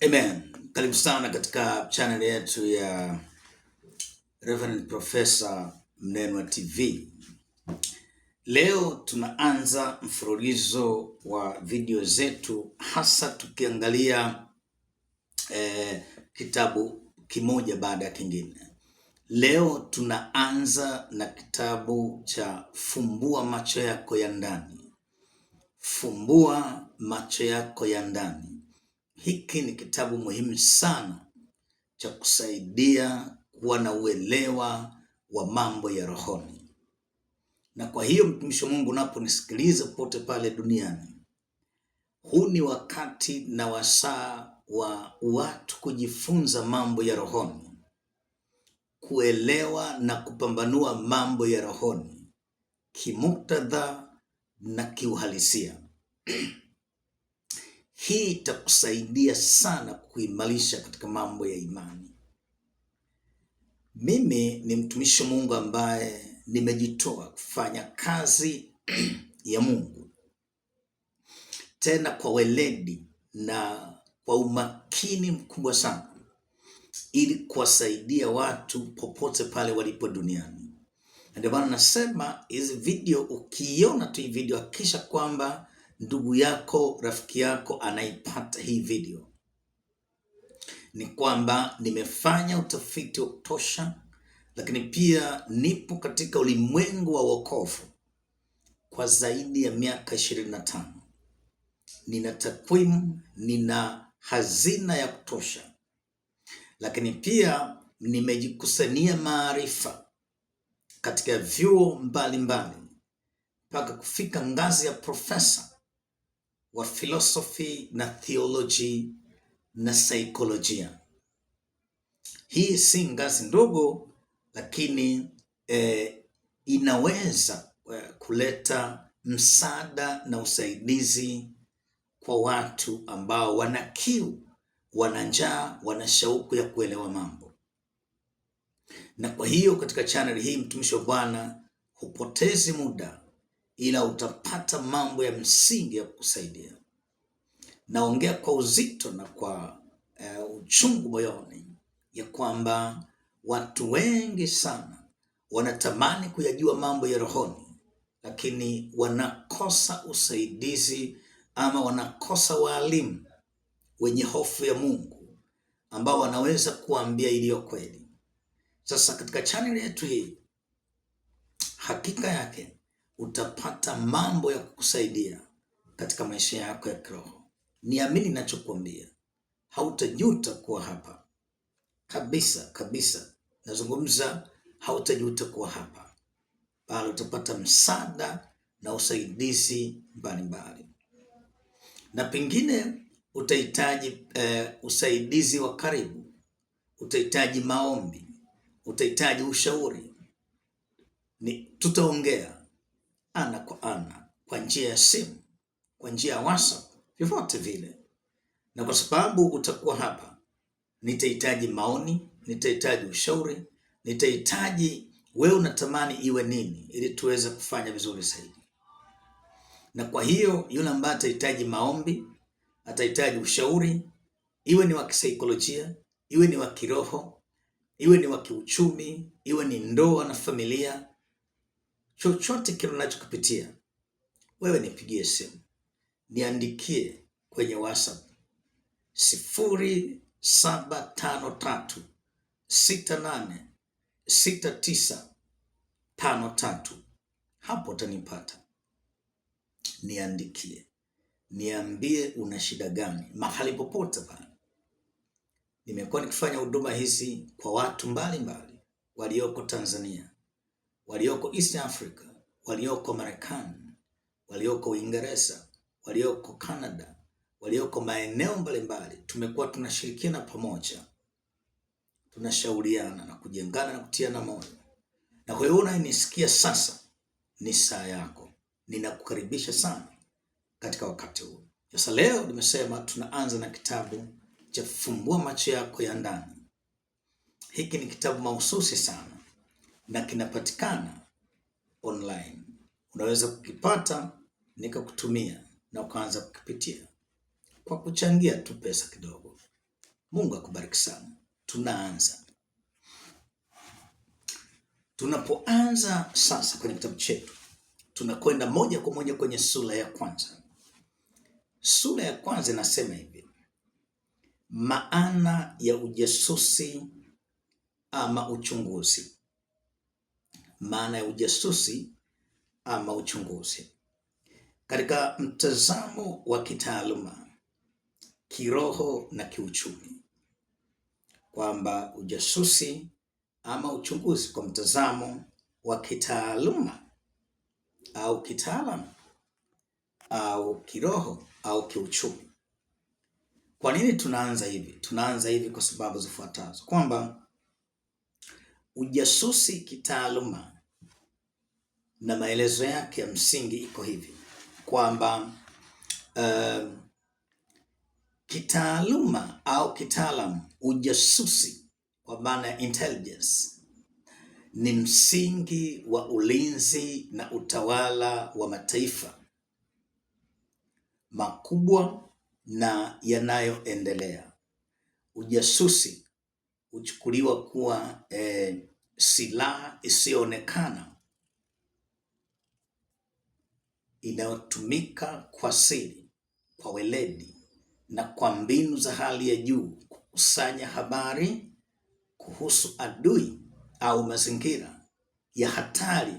Amen. Karibu sana katika channel yetu ya Reverend Professor Mnenwa TV. Leo tunaanza mfululizo wa video zetu hasa tukiangalia kitabu kimoja baada ya kingine. Leo tunaanza na kitabu cha Fumbua Macho Yako ya Ndani. Fumbua Macho Yako ya Ndani. Hiki ni kitabu muhimu sana cha kusaidia kuwa na uelewa wa mambo ya rohoni. Na kwa hiyo mtumishi wa Mungu, unaponisikiliza popote pale duniani, huu ni wakati na wasaa wa watu kujifunza mambo ya rohoni, kuelewa na kupambanua mambo ya rohoni kimuktadha na kiuhalisia. Hii itakusaidia sana kuimarisha katika mambo ya imani. Mimi ni mtumishi wa Mungu ambaye nimejitoa kufanya kazi ya Mungu, tena kwa weledi na kwa umakini mkubwa sana, ili kuwasaidia watu popote pale walipo duniani. Ndio maana nasema hizi video, ukiona tu hii video, hakikisha kwamba ndugu yako, rafiki yako anaipata hii video. Ni kwamba nimefanya utafiti wa kutosha, lakini pia nipo katika ulimwengu wa wokovu kwa zaidi ya miaka 25. Nina takwimu, nina hazina ya kutosha, lakini pia nimejikusanyia maarifa katika vyuo mbalimbali mpaka kufika ngazi ya profesa wa philosophy na theology na saikolojia. Hii si ngazi ndogo, lakini inaweza kuleta msaada na usaidizi kwa watu ambao wana kiu, wana njaa, wana shauku ya kuelewa mambo. Na kwa hiyo katika channel hii, mtumishi wa Bwana, hupotezi muda, ila utapata mambo ya msingi ya kukusaidia. Naongea kwa uzito na kwa uchungu moyoni ya kwamba watu wengi sana wanatamani kuyajua mambo ya rohoni, lakini wanakosa usaidizi ama wanakosa walimu wenye hofu ya Mungu ambao wanaweza kuambia iliyo kweli. Sasa katika channel yetu hii, hakika yake utapata mambo ya kukusaidia katika maisha yako ya kiroho. Niamini ninachokuambia, hautajuta kuwa hapa. Kabisa kabisa, nazungumza, hautajuta kuwa hapa, bali utapata msaada na usaidizi mbalimbali. Na pengine utahitaji usaidizi wa karibu, utahitaji maombi, utahitaji ushauri. Tutaongea ana kwa ana, kwa njia ya simu, kwa njia ya WhatsApp, vyovyote vile. Na kwa sababu utakuwa hapa, nitahitaji maoni, nitahitaji ushauri, nitahitaji wewe unatamani iwe nini ili tuweze kufanya vizuri zaidi. Na kwa hiyo yule ambaye atahitaji maombi, atahitaji ushauri, iwe ni wa kisaikolojia, iwe ni wa kiroho, iwe ni wa kiuchumi, iwe ni ndoa na familia, chochote kile unachokipitia, wewe nipigie simu, niandikie kwenye WhatsApp 0753686953. Hapo utanipata. Niandikie, niambie una shida gani, mahali popote pale. Nimekuwa nikifanya huduma hizi kwa watu mbalimbali, walioko Tanzania, walioko East Africa, walioko Marekani, walioko Uingereza, walioko Canada, walioko maeneo mbalimbali. Tumekuwa tunashirikiana pamoja, tunashauriana na kujengana na kutiana moyo. Na kwa hiyo unanisikia sasa, ni saa yako. Ninakukaribisha sana katika wakati huu. Sasa leo nimesema tunaanza na kitabu cha Fumbua Macho Yako ya Ndani. Hiki ni kitabu mahususi sana na kinapatikana online. Unaweza kukipata nikakutumia na ukaanza kukipitia kwa kuchangia tu pesa kidogo. Mungu akubariki sana. Tunapoanza sasa kwenye kitabu chetu, tunakwenda moja kwa moja kwenye sura ya kwanza. Sura ya kwanza inasema hivi: maana ya ujasusi ama uchunguzi. Maana ya ujasusi ama uchunguzi katika mtazamo wa kitaaluma, kiroho na kiuchumi, kwamba ujasusi ama uchunguzi kwa mtazamo wa kitaaluma au kitaalamu au kiroho au kiuchumi. Kwa nini tunaanza hivi? Tunaanza hivi kwa sababu zifuatazo, kwamba ujasusi kitaaluma na maelezo yake ya msingi iko hivi, kwamba kitaaluma au kitaalamu, ujasusi kwa maana ya intelligence ni msingi wa ulinzi na utawala wa mataifa makubwa na yanayoendelea. Ujasusi huchukuliwa kuwa silaha isiyoonekana inayotumika kwa siri, kwa weledi na kwa mbinu za hali ya juu kukusanya habari kuhusu adui au mazingira ya hatari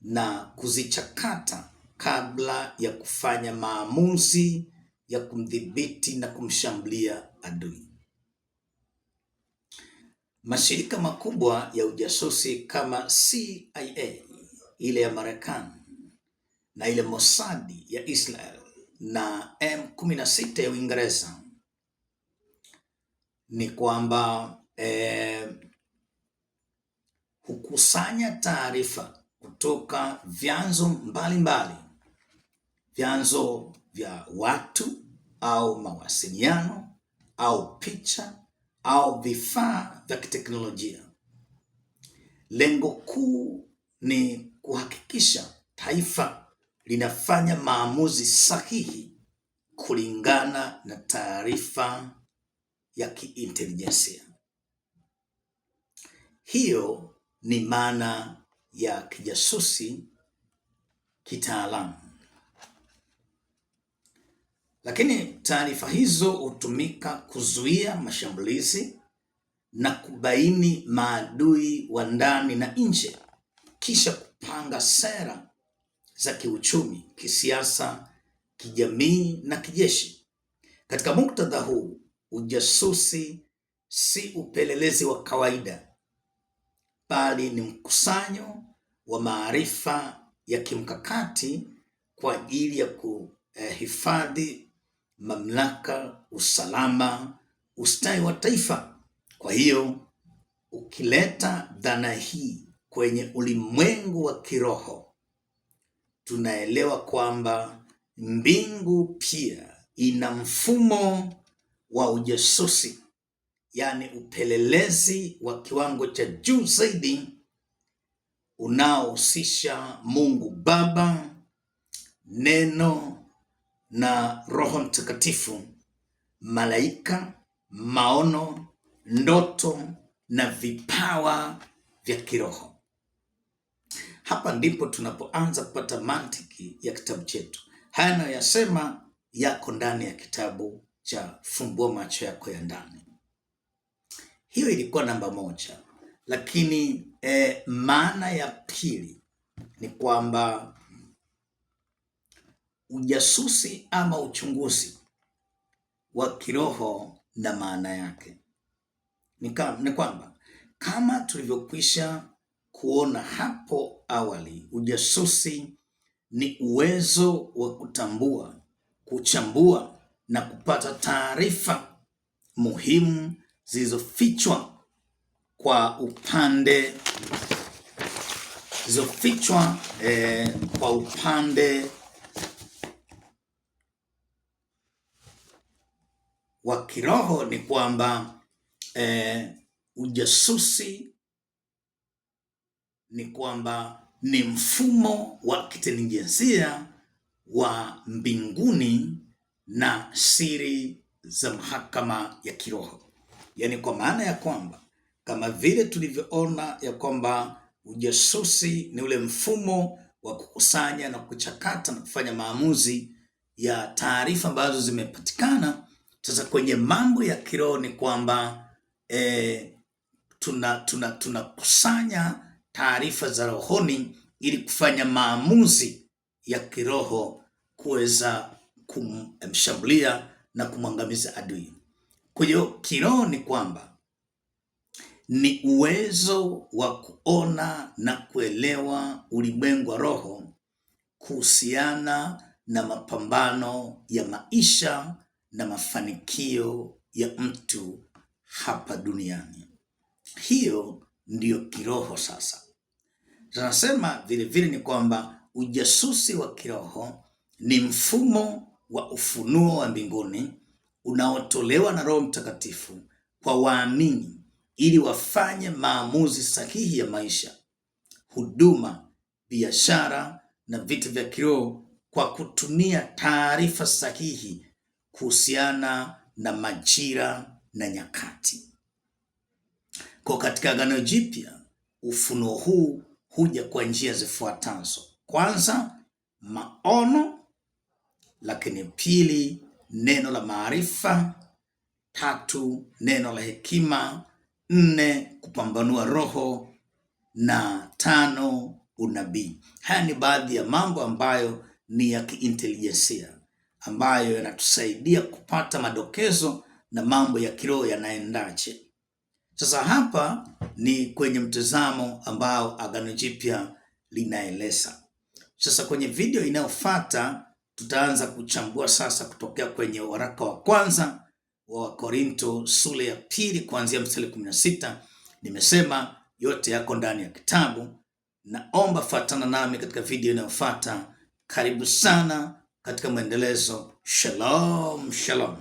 na kuzichakata kabla ya kufanya maamuzi ya kumdhibiti na kumshambulia adui. Mashirika makubwa ya ujasusi kama CIA ile ya Marekani na ile Mossad ya Israel na M16 ya Uingereza ni kwamba hukusanya taarifa kutoka vyanzo mbalimbali, vyanzo vya watu au mawasiliano au picha au vifaa vya kiteknolojia. Lengo kuu ni kuhakikisha taifa linafanya maamuzi sahihi kulingana na taarifa ya kiintelijensia. Hiyo ni maana ya kijasusi kitaalamu. Lakini taarifa hizo hutumika kuzuia mashambulizi na kubaini maadui wa ndani na nje, kisha kupanga sera za kiuchumi, kisiasa, kijamii na kijeshi. Katika muktadha huu, ujasusi si upelelezi wa kawaida, bali ni mkusanyo wa maarifa ya kimkakati kwa ajili ya kuhifadhi mamlaka, usalama, ustawi wa taifa. Kwa hiyo ukileta dhana hii kwenye ulimwengu wa kiroho, tunaelewa kwamba mbingu pia ina mfumo wa ujasusi, yaani upelelezi wa kiwango cha juu zaidi unaohusisha Mungu Baba, Neno na Roho Mtakatifu, malaika, maono, ndoto na vipawa vya kiroho. Hapa ndipo tunapoanza kupata mantiki ya kitabu chetu. Haya nayoyasema yako ndani ya kitabu cha Fumbua Macho Yako ya Ndani. Hiyo ilikuwa namba moja. Lakini maana ya pili ni kwamba ujasusi ama uchunguzi wa kiroho na maana yake ni kwamba kama tulivyokwisha kuona hapo awali, ujasusi ni uwezo wa kutambua, kuchambua na kupata taarifa muhimu zilizofichwa kwa upande wa kiroho. Ni kwamba ujasusi ni kwamba ni mfumo wa kiintelijensia wa mbinguni na siri za mahakama ya kiroho. Yaani kwa maana ya kwamba kama vile tulivyoona ya kwamba ujasusi ni ule mfumo wa kukusanya na kuchakata na kufanya maamuzi ya taarifa ambazo zimepatikana. Sasa kwenye mambo ya kiroho ni kwamba tunakusanya taarifa za rohoni ili kufanya maamuzi ya kiroho kuweza kumshambulia na kumwangamiza adui. Kwa hiyo kiroho ni kwamba ni uwezo wa kuona na kuelewa ulimwengu wa roho kuhusiana na mapambano ya maisha na mafanikio ya mtu hapa duniani. Hiyo ndiyo kiroho. Sasa tunasema vile vile ni kwamba ujasusi wa kiroho ni mfumo wa ufunuo wa mbinguni unaotolewa na Roho Mtakatifu kwa waamini ili wafanye maamuzi sahihi ya maisha, huduma, biashara na vitu vya kiroho kwa kutumia taarifa sahihi kuhusiana na majira na nyakati. Kwa katika Agano Jipya, ufunuo huu huja kwa njia zifuatazo. Kwanza, maono, lakini pili, neno la maarifa, tatu, neno la hekima, nne, kupambanua roho, na tano, unabii. Haya ni baadhi ya mambo ambayo ni ya kiintelijensia ambayo yanatusaidia kupata madokezo na mambo ya kiroho yanaendaje. Sasa hapa ni kwenye mtazamo ambao Agano Jipya linaeleza. Sasa kwenye video inayofuata tutaanza kuchambua sasa kutokea kwenye waraka wa kwanza wa Wakorinto sura ya 2 kuanzia mstari 16. Nimesema yote yako ndani ya kitabu. Naomba fuatana nami katika video inayofuata. Karibu sana katika mwendelezo. Shalom, shalom.